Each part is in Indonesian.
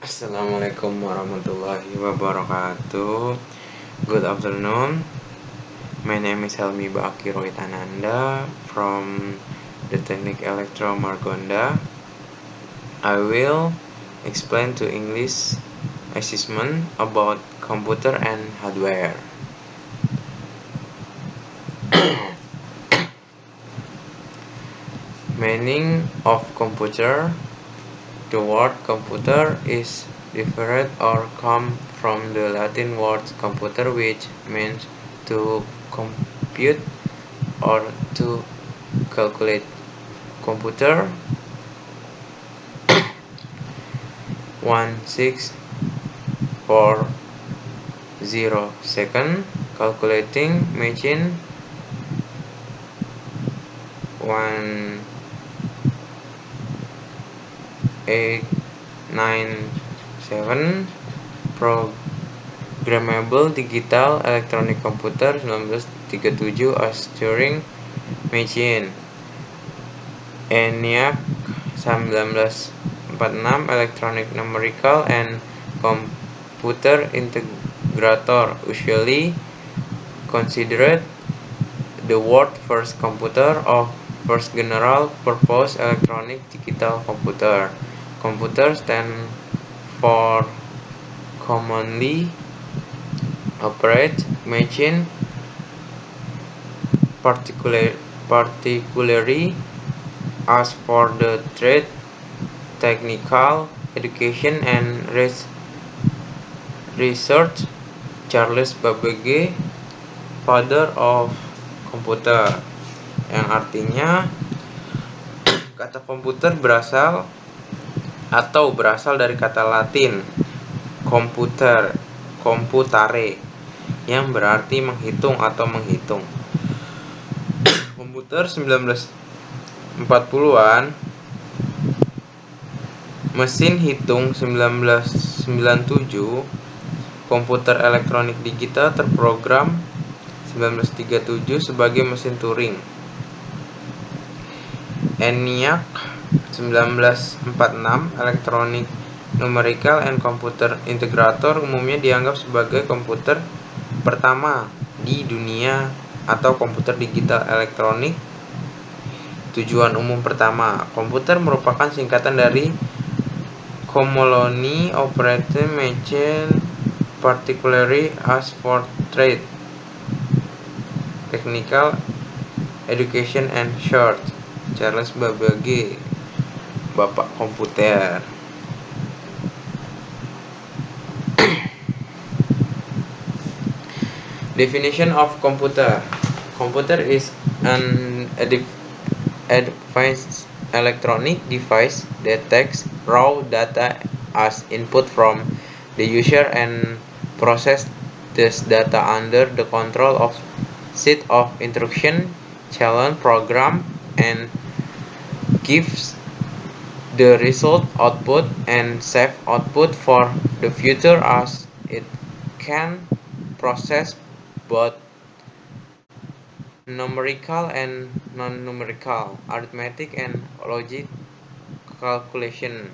Assalamualaikum warahmatullahi wabarakatuh. Good afternoon. My name is Helmi Baki Rohitananda from the Teknik Elektro Margonda. I will explain to English assessment about computer and hardware. Meaning of computer. The word computer is derived or come from the Latin word computer, which means to compute or to calculate. Computer 1640 second. Calculating machine 1897. Programmable Digital Electronic Computer 1937. Turing Machine. ENIAC 1946. Electronic Numerical and Computer Integrator, usually considered the world's first computer or first general purpose electronic digital computer. Computer stand for commonly operate machine, particularly as for the trade, technical, education, and research. Charles Babbage, father of computer, yang artinya kata komputer berasal dari kata Latin komputer, computare, yang berarti menghitung atau menghitung. Komputer 1940-an, mesin hitung 1997, komputer elektronik digital terprogram 1937 sebagai mesin Turing. ENIAC 1946, Electronic Numerical and Computer Integrator, umumnya dianggap sebagai komputer pertama di dunia atau komputer digital elektronik. Tujuan umum pertama, komputer merupakan singkatan dari Commonly Operated Machine, particularly as for trade, technical, education, and research. Charles Babbage, bapak komputer. Definition of computer. Computer is an advanced electronic device that takes raw data as input from the user and process this data under the control of set of instruction, challenge program, and gives the result output and save output for the future, as it can process both numerical and non-numerical, arithmetic and logic calculation.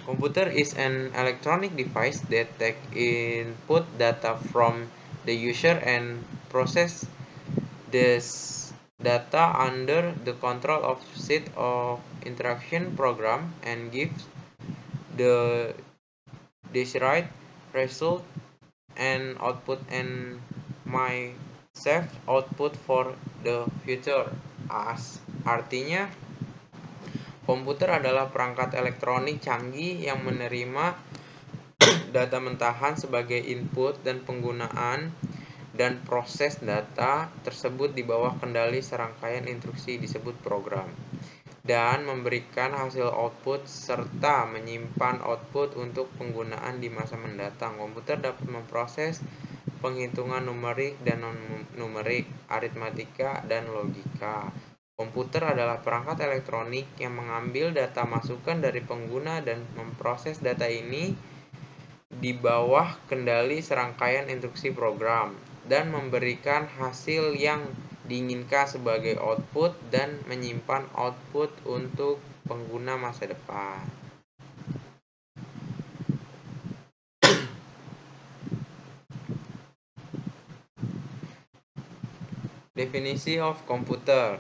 Computer is an electronic device that takes input data from the user and process this data under the control of set of instruction program and gives the desired result and output and my save output for the future, as artinya komputer adalah perangkat elektronik canggih yang menerima data mentahan sebagai input dan penggunaan dan proses data tersebut di bawah kendali serangkaian instruksi disebut program, dan memberikan hasil output serta menyimpan output untuk penggunaan di masa mendatang. Komputer dapat memproses penghitungan numerik dan non-numerik, aritmatika, dan logika. Komputer adalah perangkat elektronik yang mengambil data masukan dari pengguna dan memproses data ini di bawah kendali serangkaian instruksi program dan memberikan hasil yang diinginkan sebagai output dan menyimpan output untuk pengguna masa depan. Definition of computer.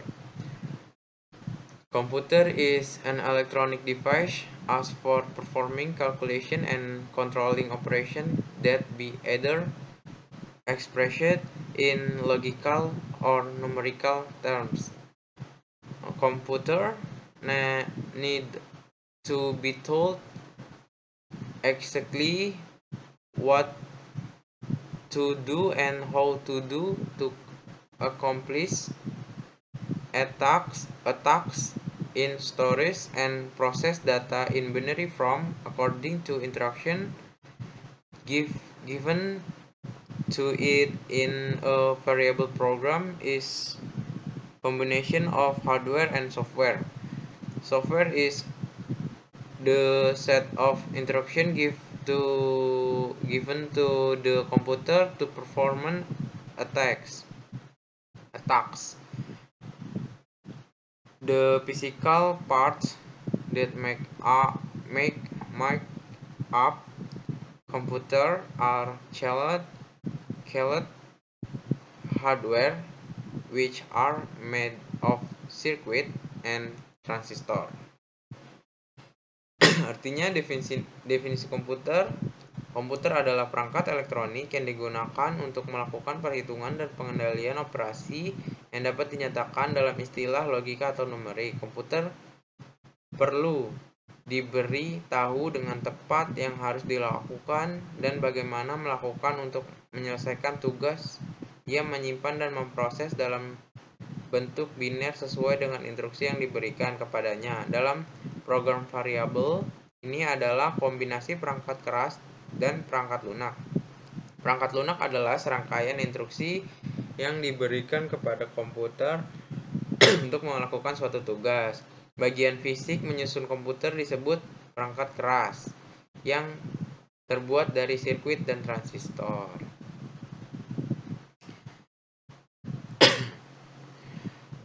Computer is an electronic device used for performing calculation and controlling operation that be either expressed in logical or numerical terms. A computer need to be told exactly what to do and how to do to accomplish attacks in storage and process data in binary form according to instruction given to it in a variable program is combination of hardware and software. Software is the set of instruction given to the computer to perform attacks. The physical parts that make up computer are called hardware, which are made of circuit and transistor. Artinya definisi komputer adalah perangkat elektronik yang digunakan untuk melakukan perhitungan dan pengendalian operasi yang dapat dinyatakan dalam istilah logika atau numerik. Komputer perlu diberi tahu dengan tepat yang harus dilakukan dan bagaimana melakukan untuk menyelesaikan tugas. Ia menyimpan dan memproses dalam bentuk biner sesuai dengan instruksi yang diberikan kepadanya. Dalam program variabel, ini adalah kombinasi perangkat keras dan perangkat lunak. Perangkat lunak adalah serangkaian instruksi yang diberikan kepada komputer untuk melakukan suatu tugas. Bagian fisik menyusun komputer disebut perangkat keras yang terbuat dari sirkuit dan transistor.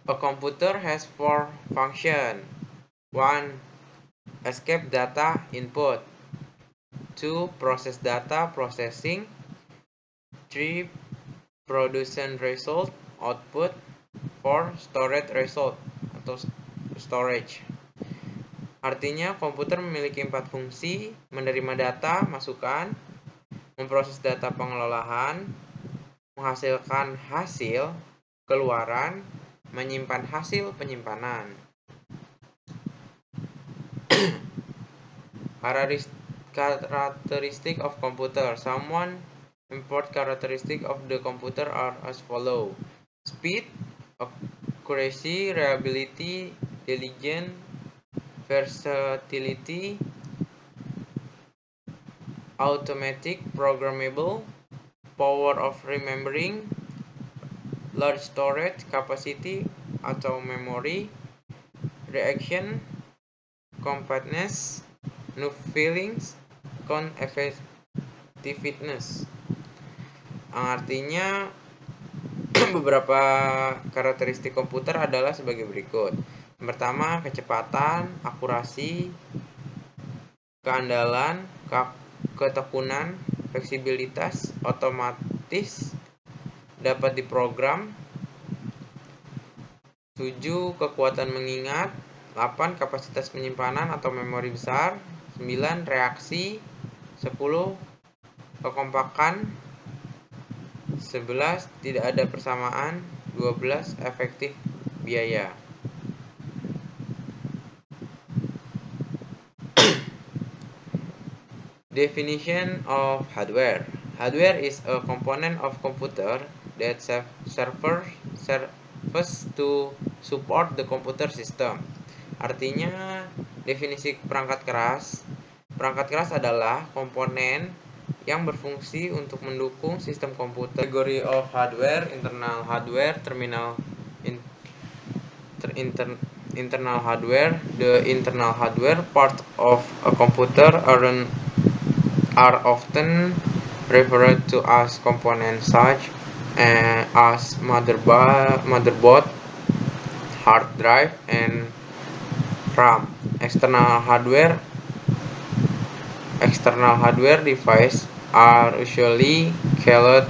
A computer has 4 functions. 1. Escape data input. 2. Process data processing. 3. Production result output. 4. Storage result atau storage. Artinya komputer memiliki 4 fungsi: menerima data masukan, memproses data pengelolaan, menghasilkan hasil keluaran, menyimpan hasil penyimpanan. Characteristic of computer. Someone important characteristic of the computer are as follow: speed, accuracy, reliability, diligence, versatility, automatic, programmable, power of remembering, large storage capacity atau memory, reaction, compactness, no feelings, effectiveness. Artinya beberapa karakteristik komputer adalah sebagai berikut. Yang pertama, kecepatan, akurasi, keandalan, ketekunan, fleksibilitas, otomatis, dapat diprogram. 7. Kekuatan mengingat. 8. Kapasitas penyimpanan atau memori besar. 9. Reaksi. 10. Kekompakan. 11. Tidak ada persamaan. 12. Efektif biaya. Definition of hardware. Hardware is a component of computer that serves to support the computer system. Artinya, definisi perangkat keras. Perangkat keras adalah komponen yang berfungsi untuk mendukung sistem komputer. Category of hardware: internal hardware, internal hardware. The internal hardware part of a computer are often referred to as components such as motherboard, hard drive, and RAM. External hardware devices are usually called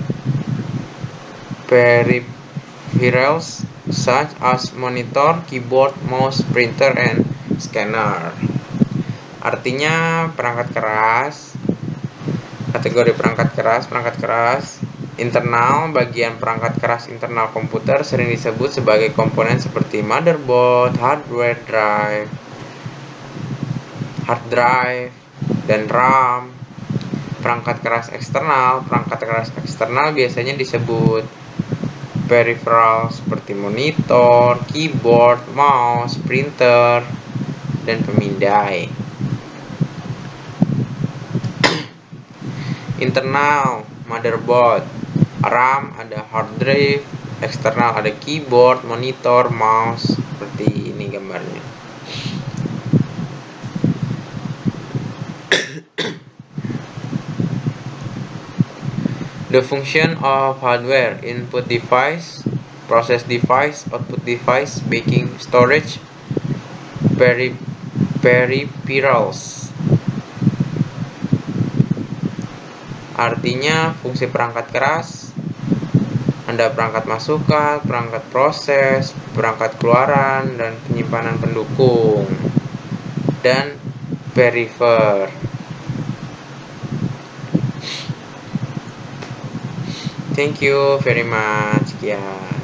peripherals such as monitor, keyboard, mouse, printer, and scanner. Artinya perangkat keras, kategori perangkat keras internal. Bagian perangkat keras internal komputer sering disebut sebagai komponen seperti motherboard, hard drive, dan RAM. Perangkat keras eksternal biasanya disebut peripheral seperti monitor, keyboard, mouse, printer, dan pemindai. Internal motherboard, RAM, ada hard drive, eksternal ada keyboard, monitor, mouse, seperti ini gambarnya. The function of hardware: input device, process device, output device, backing, storage, peripherals. Artinya fungsi perangkat keras, ada perangkat masukan, perangkat proses, perangkat keluaran, dan penyimpanan pendukung, dan peripher. Thank you very much. Sekian.